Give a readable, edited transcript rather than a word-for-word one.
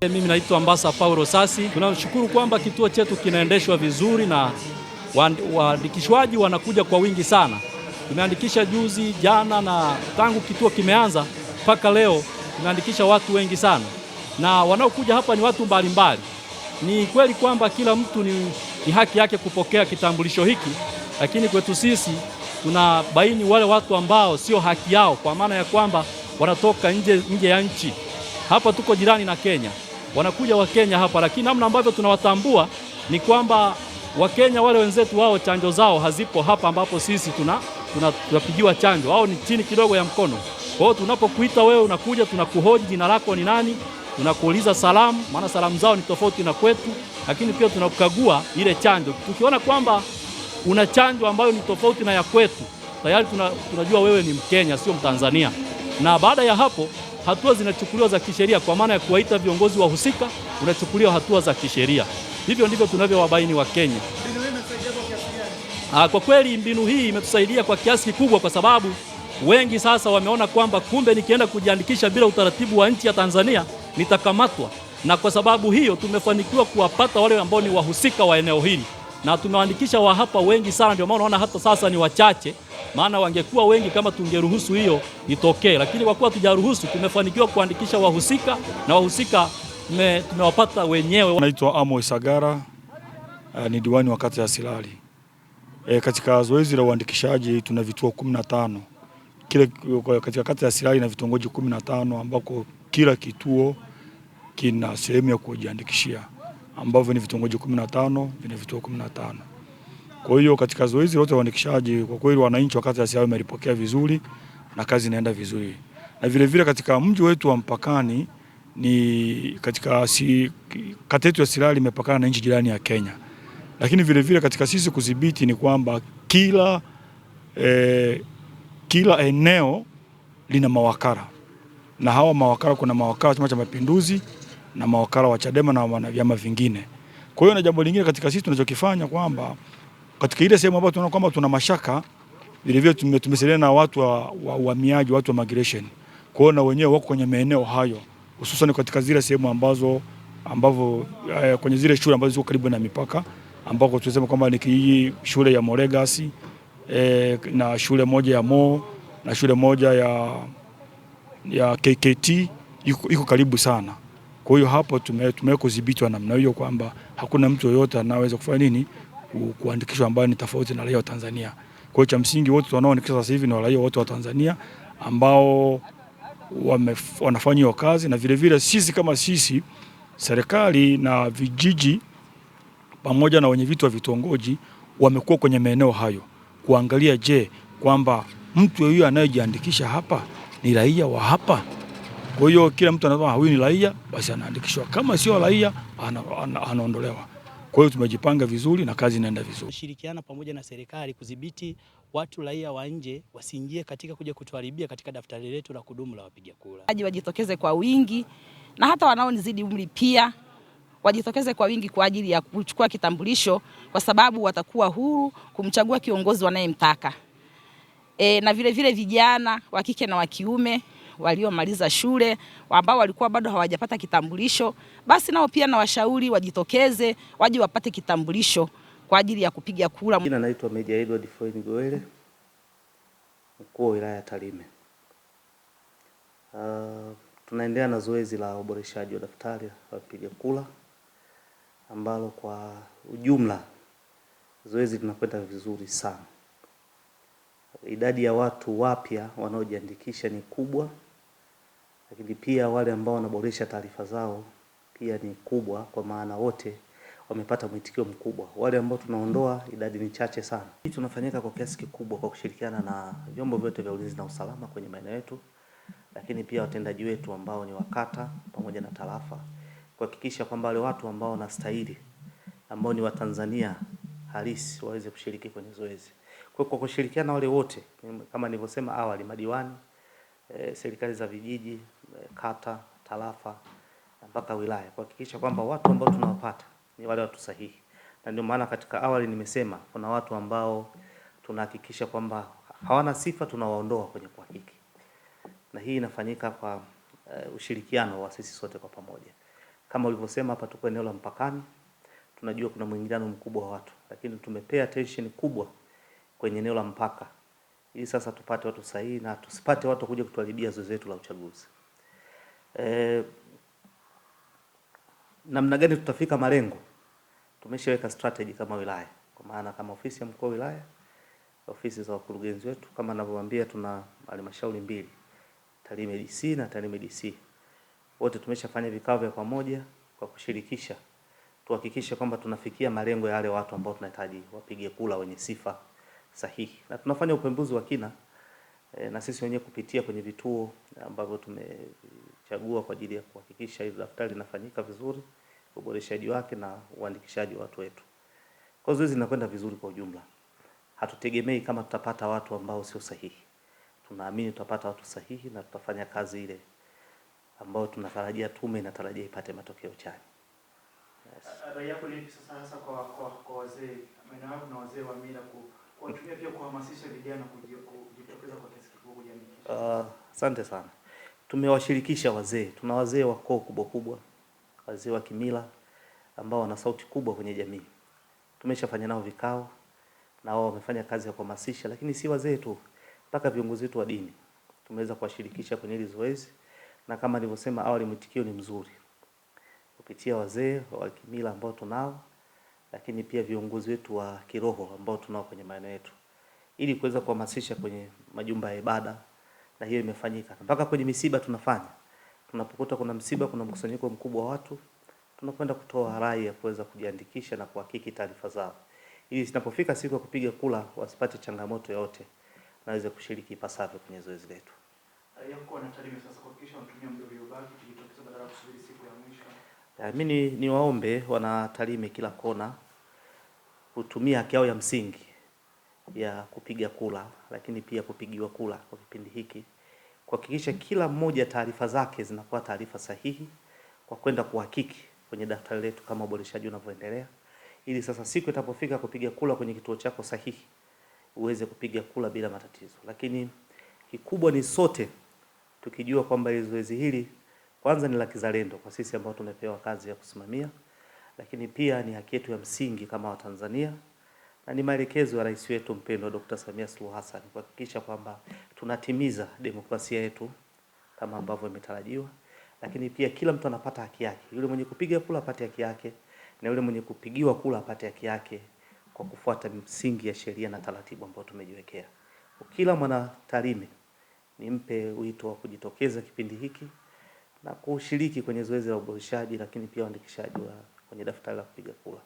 Mimi naitwa Ambassa Paulo Sasi. Tunashukuru kwamba kituo chetu kinaendeshwa vizuri na waandikishwaji wanakuja kwa wingi sana. Tumeandikisha juzi, jana na tangu kituo kimeanza mpaka leo tumeandikisha watu wengi sana. Na wanaokuja hapa ni watu mbalimbali. Ni kweli kwamba kila mtu ni haki yake kupokea kitambulisho hiki, lakini kwetu sisi tunabaini wale watu ambao sio haki yao, kwa maana ya kwamba wanatoka nje ya nchi. Hapa tuko jirani na Kenya. Wanakuja Wakenya hapa, lakini namna ambavyo tunawatambua ni kwamba Wakenya wale wenzetu wao chanjo zao hazipo hapa ambapo sisi tunapigiwa chanjo. Wao ni chini kidogo ya mkono. Kwa hiyo tunapokuita wewe unakuja, tunakuhoji jina lako ni nani, tunakuuliza salamu, maana salamu zao ni tofauti na kwetu, lakini pia tunakagua ile chanjo. Tukiona kwamba una chanjo ambayo ni tofauti na ya kwetu, tayari tunajua wewe ni Mkenya sio Mtanzania. Na baada ya hapo hatua zinachukuliwa za kisheria, kwa maana ya kuwaita viongozi wahusika, unachukuliwa hatua za kisheria. Hivyo ndivyo tunavyowabaini wa Kenya. Kwa kweli mbinu hii imetusaidia kwa kiasi kikubwa, kwa sababu wengi sasa wameona kwamba kumbe nikienda kujiandikisha bila utaratibu wa nchi ya Tanzania nitakamatwa, na kwa sababu hiyo tumefanikiwa kuwapata wale ambao ni wahusika wa eneo hili, na tumewaandikisha wa hapa wengi sana. Ndio maana unaona hata sasa ni wachache, maana wangekuwa wengi kama tungeruhusu hiyo itokee, lakini kwa kuwa tujaruhusu tumefanikiwa kuandikisha wahusika, na wahusika tumewapata wenyewe. Naitwa Amos Sagara, ni diwani wa kata ya Silali. Katika zoezi la uandikishaji tuna vituo 15. Katika kata ya Silali na vitongoji 15 ambako kila kituo kina sehemu ya kujiandikishia, ambavyo ni vitongoji 15 vina vituo 15. Kwa hiyo katika zoezi lote la uandikishaji kwa kweli wananchi wa kata ya Silali wamelipokea vizuri na kazi inaenda vizuri. Na vile vile katika mji wetu wa mpakani ni kata yetu ya Silali imepakana na nchi jirani ya Kenya. Lakini vile vile katika sisi kudhibiti ni kwamba kila eneo lina mawakala. Na hawa mawakala, kuna mawakala wa Chama cha Mapinduzi na mawakala wa Chadema na vyama vingine. Kwa hiyo na jambo lingine katika sisi tunachokifanya kwamba katika ile sehemu ambayo tunaona kwamba tuna mashaka, vile vile tumesaidiana na watu wa uhamiaji, watu wa migration. Kwa hiyo na wenyewe wako kwenye maeneo hayo, hususan katika zile sehemu ambavyo kwenye zile shule ambazo ziko karibu na mipaka, ambako tunasema kwamba ni shule ya Moregasi, na shule moja ya Mo, na shule moja ya KKT iko karibu sana. Kwa hiyo hapo tumeweka udhibiti wa namna hiyo kwamba hakuna mtu yoyote anaweza kufanya nini kuandikishwa ambaye ni tofauti na raia wa Tanzania. Kwa hiyo cha msingi wote wanaoandikishwa sasa hivi ni raia wote wa Tanzania ambao wanafanya hiyo kazi. Na vile vile sisi kama serikali na vijiji pamoja na wenye vitu wa vitongoji wamekuwa kwenye maeneo hayo kuangalia, je, kwamba mtu huyu anayejiandikisha hapa ni raia wa hapa. Kwa hiyo kila mtu anasema huyu ni raia, basi anaandikishwa. Kama sio raia anaondolewa. Kwa hiyo tumejipanga vizuri na kazi inaenda vizuri. Kushirikiana pamoja na serikali kudhibiti watu raia wa nje wasiingie katika kuja kutuharibia katika daftari letu la kudumu la wapiga kura. Wajitokeze kwa wingi, na hata wanaonizidi umri pia wajitokeze kwa wingi kwa ajili ya kuchukua kitambulisho, kwa sababu watakuwa huru kumchagua kiongozi wanayemtaka. Na vile vile vijana wa kike na wa kiume waliomaliza shule ambao walikuwa bado hawajapata kitambulisho, basi nao pia na washauri wajitokeze waje wapate kitambulisho kwa ajili ya kupiga kura. Jina naitwa Meja Edward Foini Goele, mkuu wa wilaya ya Tarime. Tunaendelea na zoezi la uboreshaji wa daftari la wapiga kura ambalo kwa ujumla zoezi linakwenda vizuri sana. Idadi ya watu wapya wanaojiandikisha ni kubwa, lakini pia wale ambao wanaboresha taarifa zao pia ni kubwa, kwa maana wote wamepata mwitikio mkubwa. Wale ambao tunaondoa idadi ni chache sana. Hii tunafanyika kwa kiasi kikubwa kwa kushirikiana na vyombo vyote vya ulinzi na usalama kwenye maeneo yetu, lakini pia watendaji wetu ambao ni wakata pamoja na tarafa, kuhakikisha kwamba wale watu ambao wanastahili, ambao ni Watanzania halisi, waweze kushiriki kwenye zoezi. Kwa kushirikiana wale wote kama nilivyosema awali, madiwani, serikali za vijiji, kata, tarafa mpaka wilaya, kuhakikisha kwamba watu ambao tunawapata ni wale watu sahihi. Na ndio maana katika awali nimesema kuna watu ambao tunahakikisha kwamba hawana sifa, tunawaondoa kwenye kuhakiki. Na hii inafanyika kwa ushirikiano wa sisi sote kwa pamoja. Kama ulivyosema hapa, tuko eneo la mpakani, tunajua kuna mwingiliano mkubwa wa watu, lakini tumepea attention kubwa kwenye eneo la mpaka ili sasa tupate watu sahihi na tusipate watu kuja kutuharibia zoezi letu la uchaguzi. Namna gani tutafika malengo? Tumeshaweka strategy kama wilaya, kwa maana kama ofisi ya mkuu wa wilaya, ofisi za wakurugenzi wetu, kama ninavyowaambia, tuna halmashauri mbili, Tarime DC na Tarime DC. Wote tumeshafanya vikao vya pamoja kwa kushirikisha, tuhakikishe kwamba tunafikia malengo ya wale watu ambao tunahitaji wapige kura wenye sifa sahihi, na tunafanya upembuzi wa kina na sisi wenyewe kupitia kwenye vituo ambavyo tumechagua kwa ajili ya kuhakikisha hili daftari linafanyika vizuri, uboreshaji wake na uandikishaji wa watu wetu. Kwa hiyo zinakwenda vizuri kwa ujumla. Hatutegemei kama tutapata watu ambao sio sahihi. Tunaamini tutapata watu sahihi na tutafanya kazi ile ambayo tunatarajia, tume inatarajia ipate matokeo chanya. Yes. Rai yako ni sasa hasa kwa wazee, maana na wazee wa mila kuwatumia pia kuhamasisha vijana kujitokeza kwa kiasi kikubwa kujiandikisha. Asante sana. Tumewashirikisha wazee. Tuna wazee wa koo kubwa kubwa, wazee wa kimila ambao wana sauti kubwa kwenye jamii. Tumeshafanya nao vikao na wao wamefanya kazi ya kuhamasisha, lakini si wazee tu, mpaka viongozi wetu wa dini tumeweza kuwashirikisha kwenye hili zoezi, na kama nilivyosema awali, mwitikio ni mzuri kupitia wazee wa kimila ambao tunao, lakini pia viongozi wetu wa kiroho ambao tunao kwenye maeneo yetu, ili kuweza kuhamasisha kwenye majumba ya ibada, na hiyo imefanyika. Mpaka kwenye misiba tunafanya. Tunapokuta kuna msiba, kuna mkusanyiko mkubwa wa watu, tunakwenda kutoa rai ya kuweza kujiandikisha na kuhakiki taarifa zao, ili zinapofika siku ya kupiga kura wasipate changamoto yoyote, naweza kushiriki ipasavyo kwenye zoezi letu. Yako na Tarime sasa kuhakikisha wanatumia muda uliobaki kujitokeza badala ya kusubiri siku ya mwisho. Mimi niwaombe wana Tarime kila kona kutumia haki yao ya msingi ya kupiga kura, lakini pia kupigiwa kura kwa kipindi hiki, kuhakikisha kila mmoja taarifa zake zinakuwa taarifa sahihi kwa kwenda kuhakiki kwenye daftari letu kama uboreshaji unavyoendelea, ili sasa siku itapofika kupiga kura kwenye kituo chako sahihi uweze kupiga kura bila matatizo. Lakini kikubwa ni sote tukijua kwamba zoezi hili kwanza ni la kizalendo kwa sisi ambao tumepewa kazi ya kusimamia, lakini pia ni haki yetu ya msingi kama Watanzania, na ni maelekezo ya Rais wetu mpendwa Dr. Samia Suluhu Hassan kuhakikisha kwamba tunatimiza demokrasia yetu kama ambavyo imetarajiwa, lakini pia kila mtu anapata haki yake. Yule mwenye kupiga kura apate haki yake, na yule mwenye kupigiwa kura apate haki yake kwa kufuata msingi ya sheria na taratibu ambazo tumejiwekea. Kila mwana Tarime nimpe wito wa kujitokeza kipindi hiki na kushiriki kwenye zoezi la uboreshaji, lakini pia uandikishaji kwenye daftari la kupiga kura.